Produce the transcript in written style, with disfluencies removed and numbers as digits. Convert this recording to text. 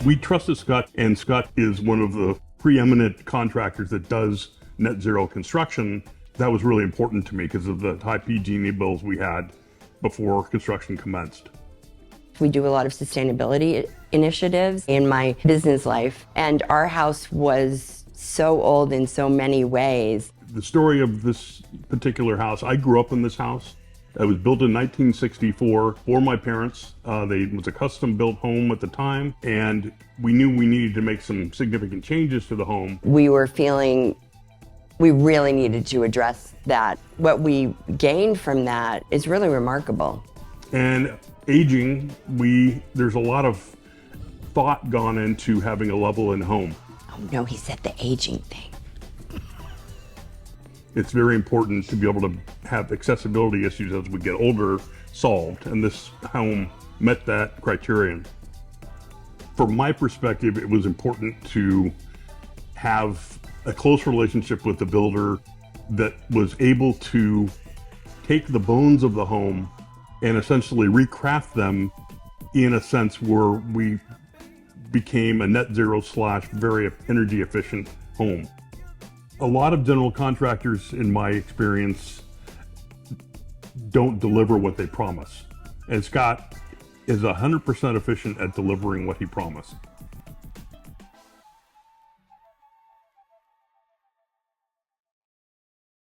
We trusted Scott, and Scott is one of the preeminent contractors that does net zero construction. That was really important to me because of the high PG&E bills we had before construction commenced. We do a lot of sustainability initiatives in my business life, and our house was so old in so many ways. The story of this particular house, I grew up in this house. It was built in 1964 for my parents. It was a custom-built home at the time, and we knew we needed to make some significant changes to the home. We were feeling we really needed to address that. What we gained from that is really remarkable. And aging, there's a lot of thought gone into having a level-in home. Oh no, he said the aging thing. It's very important to be able to have accessibility issues as we get older solved, and this home met that criterion. From my perspective, it was important to have a close relationship with the builder that was able to take the bones of the home and essentially recraft them in a sense where we became a net zero / very energy efficient home. A lot of general contractors, in my experience, don't deliver what they promise. And Scott is 100% efficient at delivering what he promised.